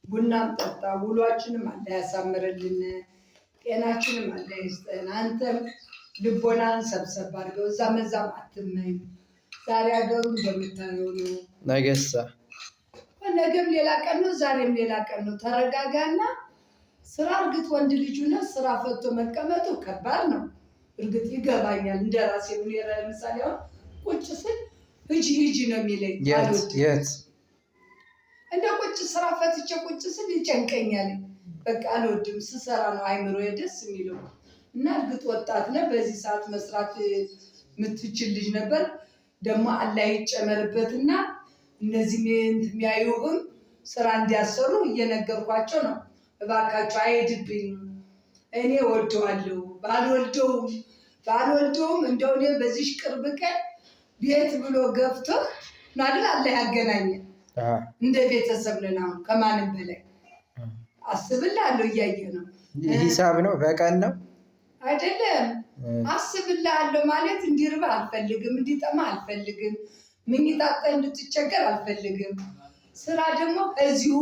ቡናም ጠጣ ውሏችንም አለ ያሳምርልን ጤናችንም አለ ይስጠን። አንተም ልቦናን ሰብሰብ አድርገው እዛ መዛም አትመኝ። ዛሬ ሀገሩ እንደምታየው ነው። ነገም ሌላ ቀን ነው፣ ዛሬም ሌላ ቀን ነው። ተረጋጋና ስራ እርግጥ ወንድ ልጅ ነው ስራ ፈቶ መቀመጡ ከባድ ነው። እርግጥ ይገባኛል። እንደራሴ ምን ይራል ምሳሌ አሁን ቁጭ ስል ሂጂ ነው የሚለኝ። የት እንደ ቁጭ ስራ ፈትቼ ቁጭ ስል ይጨንቀኛል። በቃ አልወድም። ስሰራ ነው አይምሮዬ ደስ የሚለው። እና እርግጥ ወጣት ነህ፣ በዚህ ሰዓት መስራት የምትችል ልጅ ነበር። ደግሞ አላህ ይጨመርበትና እነዚህ የሚያዩህም ስራ እንዲያሰሩ እየነገርኳቸው ነው። እባካቸው አይሄድብኝ፣ እኔ ወደዋለሁ። ባልወልደውም እንደው እኔ በዚህ ቅርብ ቀን ቤት ብሎ ገብቶ ማለት አላህ ያገናኘን። እንደ ቤተሰብ ነን። አሁን ከማንም በላይ አስብልሃለሁ። እያየ ነው። ሂሳብ ነው በቀን ነው አይደለም። አስብልሃለሁ ማለት እንዲርባ አልፈልግም፣ እንዲጠማ አልፈልግም፣ ምኝታ አጥተህ እንድትቸገር አልፈልግም። ስራ ደግሞ እዚሁ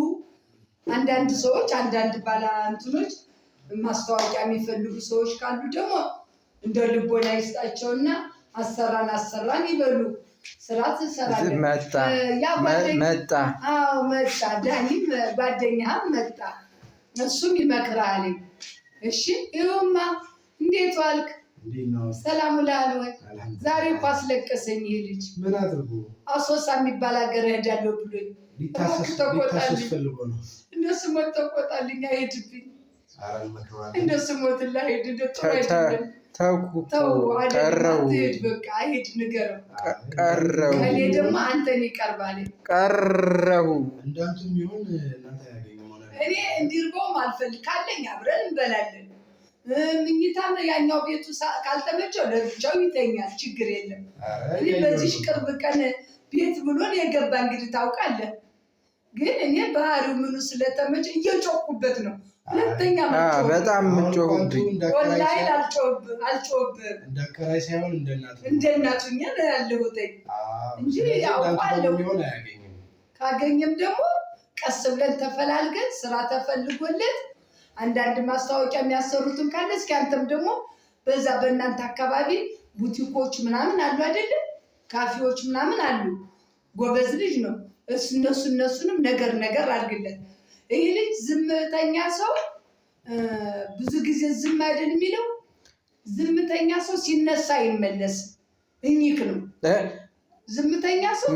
አንዳንድ ሰዎች አንዳንድ ባለንትኖች ማስታወቂያ የሚፈልጉ ሰዎች ካሉ ደግሞ እንደ ልቦና ይስጣቸውና አሰራን ይበሉ። ስራ ትሰራለህ። መጣ ዳኒም ጓደኛህም መጣ። እሱም ይመክራል። እሺ ይኸውማ እንዴት ዋልክ? ሰላም ውለሃል ወይ? ዛሬ እኮ አስለቀሰኝ ይሄ ልጅ። ምን አድርጎ? አሶሳ የሚባል ሀገር እሄዳለሁ ብሎኝ እነሱ ሞት ተቆጣልኝ። አይሄድብኝ እነሱ ሞት ላሄድ ቀረው። በቃ አይሄድ ንገረው። ቀረው እኔ ደግሞ አንተን ይቀርባል። ቀረው እኔ እንዲርበውም አልፈልግ። ካለኝ አብረን እንበላለን። ምኝታም ያኛው ቤቱ ካልተመቸው ለብቻው ይተኛል። ችግር የለም። እኔ በዚህ ቅርብ ቀን ቤት ብሎን የገባ እንግዲህ ታውቃለህ። ግን እኔ ባህሪው ምኑ ስለተመቸ እየጮኩበት ነው። ሁለተኛ በጣም ምጮህብኝ ወላሂ አልጮህብህ እንደከራይ ሳይሆን እንደናቱኛ ነው ያለሁት እንጂ ያውቃለሁ። ካገኘም ደግሞ ቀስ ብለን ተፈላልገን ስራ ተፈልጎለት አንዳንድ ማስታወቂያ የሚያሰሩትም ካለ እስኪ አንተም ደግሞ በዛ በእናንተ አካባቢ ቡቲኮች ምናምን አሉ አይደለም? ካፌዎች ምናምን አሉ። ጎበዝ ልጅ ነው። እነሱንም ነገር አድርግለት። ይሄ ልጅ ዝምተኛ ሰው ብዙ ጊዜ ዝም አይደል የሚለው። ዝምተኛ ሰው ሲነሳ ይመለስ እኝክ ነው። ዝምተኛ ሰው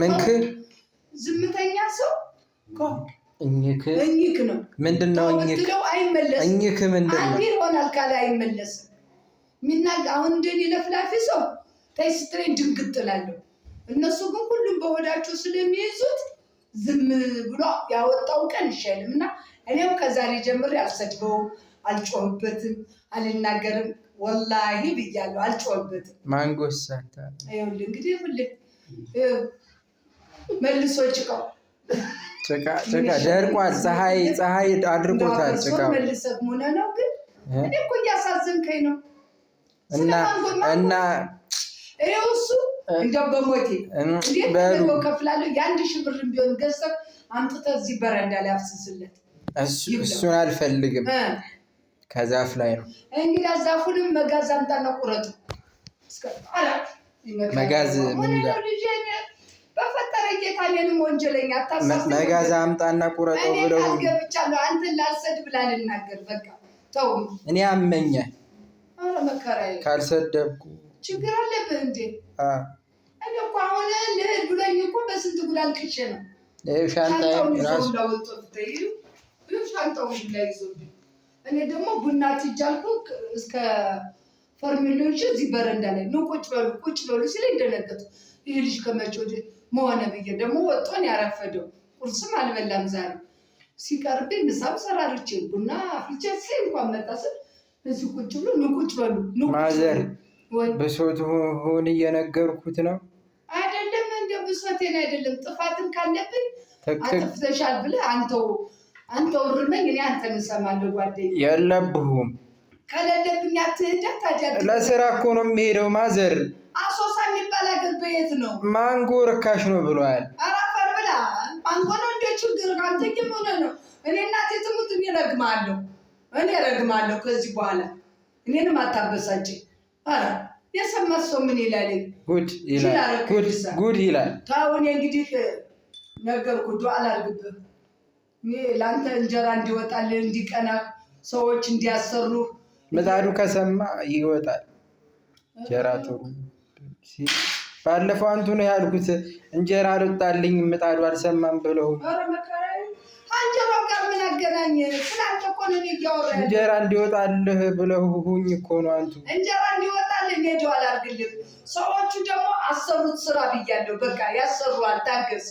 እኝክ ነው። ምንድነው እኝክ? አይመለስም። እኝክ ምንድነው? አንዴ ይሆናል ካለ አይመለስም። አሁን እንደኔ ለፍላፊ ሰው ስትሬን ድንግጥ እላለሁ። እነሱ ግን ሁሉም በሆዳቸው ስለሚይዙት ዝም ብሎ ያወጣው ቀን ይሻልም። እና እኔም ከዛሬ ጀምሬ አልሰድበውም፣ አልጮህበትም፣ አልናገርም። ወላሂ ብያለሁ፣ አልጮህበትም። ማንጎሳታ ይኸውልህ እንግዲህ መልሶ ጭቃው ደርቋል። ፀሐይ አድርጎታል። ጭቃው መልሰህ ሆነ ነው። ግን እኔ እኮ እያሳዘንከኝ ነው። እና ይኸው እሱ እንደው በሞቴ እንዴት ነው ከፍላለሁ። የአንድ ሺህ ብር ቢሆን ገዝተህ አምጥተህ እዚህ በረንዳ ላይ አፍስስለት። እሱን አልፈልግም። ከዛፍ ላይ ነው እንግዲህ ዛፉንም መጋዝ አምጣና ቁረጡ። መጋዝ ምን በፈጠረ ጌታ እኔንም ወንጀለኛ አታሳስብ። መጋዝ አምጣና ቁረጠው ብለው ገብቻለሁ። አንተን ላልሰድብ ላልናገር በቃ ተው። እኔ አመኘ መከራዬ ካልሰደብኩ ችግር አለብህ እንዴ? እኔ እኮ አሁን ልሂድ ብሎኝ እኮ በስንት ጉድ አልቅሼ ነው። ሻንጣውን ላይ ይዞብኝ እኔ ደግሞ ቡና ትጃልኩ እስከ ፎርሙሎች እዚህ በረንዳ ላይ ነው ቁጭ በሉ ሲለኝ ደነገጥኩ። ይህ ልጅ ከመቼ ወዲህ መሆነ ብዬ ደግሞ ወጦን ያረፈደው ቁርስም አልበላም ዛሬ። ሲቀርብኝ ምሳም ሰራርቼ ቡና አፍልቼ እንኳን መጣ ስል እዚህ ቁጭ ብሎ ቁጭ በሉ ማዘር ብሶት ሆን እየነገርኩት ነው አይደለም። እንደ ብሶቴን አይደለም። ጥፋትን ካለብኝ አጥፍተሻል ብለህ አንተው እርመኝ፣ እኔ አንተን እሰማለሁ። ጓደኛዬ የለብሁም። ከሌለብኝ አትሄዳ። ታዲያ ለስራ እኮ ነው የሚሄደው። ማዘር አሶሳ የሚባል ሀገር በየት ነው? ማንጎ ርካሽ ነው ብሏል። ኧረ አፈር ብላ። ማንጎ ነው እንደ ችግር አንተ ምን ነው? እኔ እናቴ ትሙት እኔ ረግማለሁ ከዚህ በኋላ እኔንም አታበሳጭ። አረ የሰማት ሰው ምን ይላል? ጉድ ይላል። ታውን እንግዲህ ነገርኩ። ዱዓ አላርግብህ። እኔ ለአንተ እንጀራ እንዲወጣልህ እንዲቀና ሰዎች እንዲያሰሩ ምጣዱ ከሰማ ይወጣል። እንጀራ ጥሩ ባለፈው አንቱ ነው ያልኩት እንጀራ አልወጣልኝ ምጣዱ አልሰማም ብለው። አረ መከራዬ አንጀራው ጋር ምን አገናኘ? ስላንተ እኮ ነው እያወራሁ። እንጀራ እንዲወጣልህ ብለው ሁኝ እኮ ነው አንቱ። እንጀራ እንዲወጣልህ እኔ ዱዓ አላርግልህ። ሰዎቹ ደግሞ አሰሩት ስራ ብያለሁ። በቃ ያሰሩሃል። ታገስ።